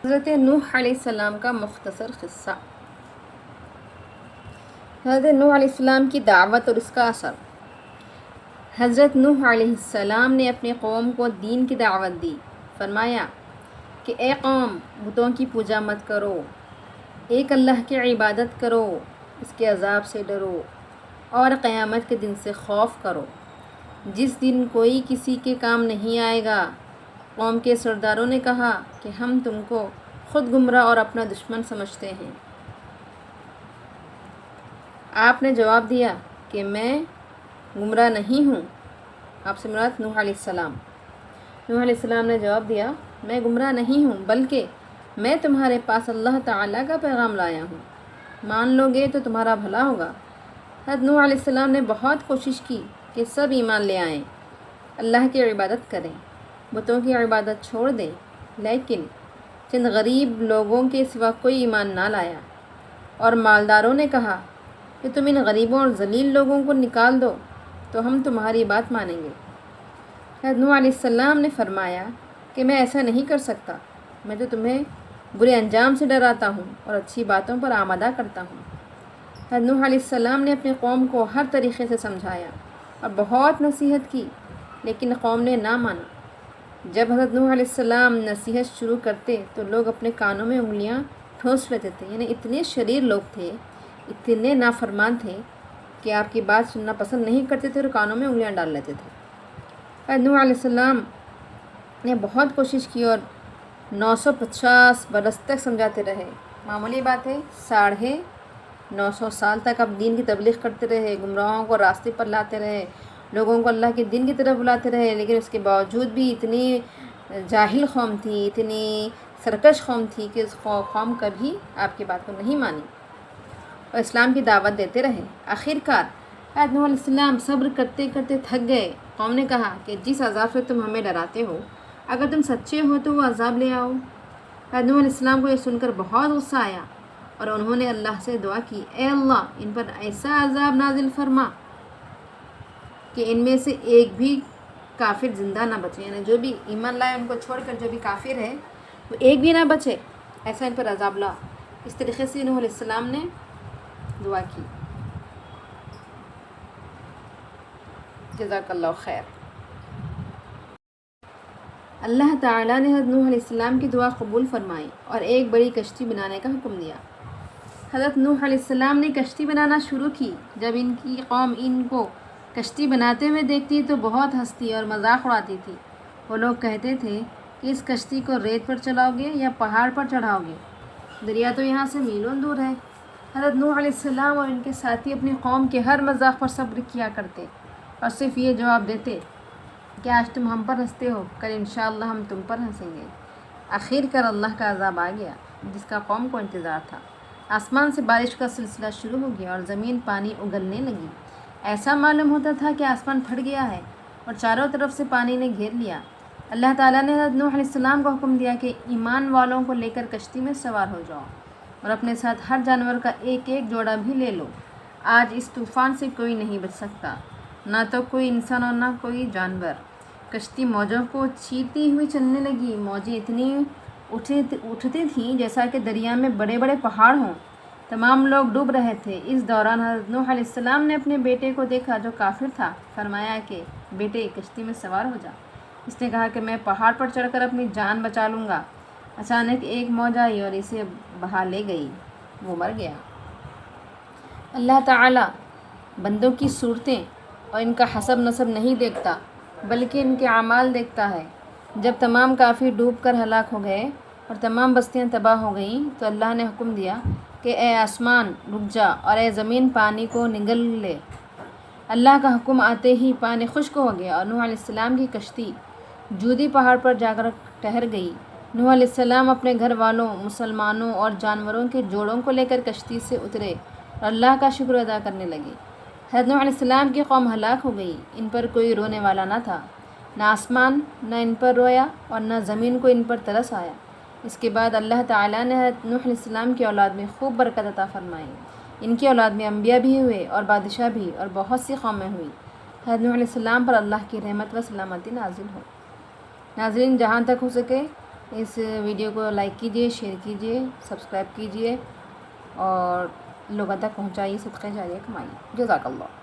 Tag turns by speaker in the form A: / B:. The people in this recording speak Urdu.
A: حضرت نوح علیہ السلام کا مختصر قصہ۔ حضرت نوح علیہ السلام کی دعوت اور اس کا اثر۔ حضرت نوح علیہ السلام نے اپنی قوم کو دین کی دعوت دی۔ فرمایا کہ اے قوم، بتوں کی پوجا مت کرو، ایک اللہ کی عبادت کرو، اس کے عذاب سے ڈرو اور قیامت کے دن سے خوف کرو، جس دن کوئی کسی کے کام نہیں آئے گا۔ قوم کے سرداروں نے کہا کہ ہم تم کو خود گمراہ اور اپنا دشمن سمجھتے ہیں۔ آپ نے جواب دیا کہ میں گمراہ نہیں ہوں۔ آپ سے مراد نوح علیہ السلام۔ نوح علیہ السلام نے جواب دیا، میں گمراہ نہیں ہوں، بلکہ میں تمہارے پاس اللہ تعالیٰ کا پیغام لایا ہوں، مان لو گے تو تمہارا بھلا ہوگا۔ حضرت نوح علیہ السلام نے بہت کوشش کی کہ سب ایمان لے آئیں، اللہ کی عبادت کریں، بتوں کی عبادت چھوڑ دیں، لیکن چند غریب لوگوں کے سوا کوئی ایمان نہ لایا، اور مالداروں نے کہا کہ تم ان غریبوں اور ذلیل لوگوں کو نکال دو تو ہم تمہاری بات مانیں گے۔ حضرت نوح علیہ السلام نے فرمایا کہ میں ایسا نہیں کر سکتا، میں تو تمہیں برے انجام سے ڈراتا ہوں اور اچھی باتوں پر آمادہ کرتا ہوں۔ حضرت نوح علیہ السلام نے اپنی قوم کو ہر طریقے سے سمجھایا اور بہت نصیحت کی، لیکن قوم نے نہ مانا۔ جب حضرت نوح علیہ السلام نصیحت شروع کرتے تو لوگ اپنے کانوں میں انگلیاں ٹھونس لیتے تھے، یعنی اتنے شریر لوگ تھے، اتنے نافرمان تھے کہ آپ کی بات سننا پسند نہیں کرتے تھے اور کانوں میں انگلیاں ڈال لیتے تھے۔ حضرت نوح علیہ السلام نے بہت کوشش کی اور 950 برس تک سمجھاتے رہے۔ معمولی بات ہے، 950 سال تک آپ دین کی تبلیغ کرتے رہے، گمراہوں کو راستے پر لاتے رہے، لوگوں کو اللہ کے دین کی طرف بلاتے رہے، لیکن اس کے باوجود بھی اتنی جاہل قوم تھی، اتنی سرکش قوم تھی کہ اس قوم کبھی آپ کی بات کو نہیں مانی اور اسلام کی دعوت دیتے رہے۔ آخرکار حضرت نوح علیہ السلام صبر کرتے کرتے تھک گئے۔ قوم نے کہا کہ جس عذاب سے تم ہمیں ڈراتے ہو، اگر تم سچے ہو تو وہ عذاب لے آؤ۔ حضرت نوح علیہ السلام کو یہ سن کر بہت غصہ آیا اور انہوں نے اللہ سے دعا کی، اے اللہ، ان پر ایسا عذاب نازل فرما کہ ان میں سے ایک بھی کافر زندہ نہ بچے، یعنی جو بھی ایمان لائے ان کو چھوڑ کر جو بھی کافر ہے وہ ایک بھی نہ بچے، ایسا ان پر عذاب لا۔ اس طریقے سے نوح علیہ السلام نے دعا کی۔ جزاک اللہ خیر۔ اللہ تعالیٰ نے حضرت نوح علیہ السلام کی دعا قبول فرمائی اور ایک بڑی کشتی بنانے کا حکم دیا۔ حضرت نوح علیہ السلام نے کشتی بنانا شروع کی۔ جب ان کی قوم ان کو کشتی بناتے ہوئے دیکھتی تو بہت ہنستی اور مذاق اڑاتی تھی۔ وہ لوگ کہتے تھے کہ اس کشتی کو ریت پر چلاؤ گے یا پہاڑ پر چڑھاؤ گے، دریا تو یہاں سے میلوں دور ہے۔ حضرت نوح علیہ السلام اور ان کے ساتھی اپنی قوم کے ہر مذاق پر صبر کیا کرتے اور صرف یہ جواب دیتے کہ آج تم ہم پر ہنستے ہو، کل انشاءاللہ ہم تم پر ہنسیں گے۔ آخر کار اللہ کا عذاب آ گیا جس کا قوم کو انتظار تھا۔ آسمان سے بارش کا سلسلہ شروع ہو گیا اور زمین پانی اگلنے لگی۔ ایسا معلوم ہوتا تھا کہ آسمان پھٹ گیا ہے اور چاروں طرف سے پانی نے گھیر لیا۔ اللہ تعالیٰ نے حضرت نوح علیہ السلام کو حکم دیا کہ ایمان والوں کو لے کر کشتی میں سوار ہو جاؤ اور اپنے ساتھ ہر جانور کا ایک ایک جوڑا بھی لے لو۔ آج اس طوفان سے کوئی نہیں بچ سکتا، نہ تو کوئی انسان اور نہ کوئی جانور۔ کشتی موجوں کو چیرتی ہوئی چلنے لگی۔ موجیں اتنی اٹھتی تھیں جیسا کہ دریا میں بڑے بڑے پہاڑ ہوں۔ تمام لوگ ڈوب رہے تھے۔ اس دوران حضرت نوح علیہ السلام نے اپنے بیٹے کو دیکھا جو کافر تھا۔ فرمایا کہ بیٹے، کشتی میں سوار ہو جا۔ اس نے کہا کہ میں پہاڑ پر چڑھ کر اپنی جان بچا لوں گا۔ اچانک ایک موج آئی اور اسے بہا لے گئی، وہ مر گیا۔ اللہ تعالیٰ بندوں کی صورتیں اور ان کا حسب نسب نہیں دیکھتا بلکہ ان کے اعمال دیکھتا ہے۔ جب تمام کافر ڈوب کر ہلاک ہو گئے اور تمام بستیاں تباہ ہو گئیں تو اللہ نے حکم دیا کہ اے آسمان رک جا اور اے زمین پانی کو نگل لے۔ اللہ کا حکم آتے ہی پانی خشک ہو گیا اور نوح علیہ السلام کی کشتی جودی پہاڑ پر جا کر ٹھہر گئی۔ نوح علیہ السلام اپنے گھر والوں، مسلمانوں اور جانوروں کے جوڑوں کو لے کر کشتی سے اترے اور اللہ کا شکر ادا کرنے لگے۔ حضرت نوح علیہ السلام کی قوم ہلاک ہو گئی۔ ان پر کوئی رونے والا نہ تھا، نہ آسمان نہ ان پر رویا اور نہ زمین کو ان پر ترس آیا۔ اس کے بعد اللہ تعالیٰ نے حضرت نوح علیہ السلام کی اولاد میں خوب برکت عطا فرمائی۔ ان کی اولاد میں انبیاء بھی ہوئے اور بادشاہ بھی، اور بہت سی قومیں ہوئی۔ حضرت نوح علیہ السلام پر اللہ کی رحمت و سلامتی نازل ہو۔ ناظرین، جہاں تک ہو سکے اس ویڈیو کو لائک کیجیے، شیئر کیجیے، سبسکرائب کیجیے اور لوگوں تک پہنچائیے، صدقہ جاریہ کمائیے۔ جزاک اللہ۔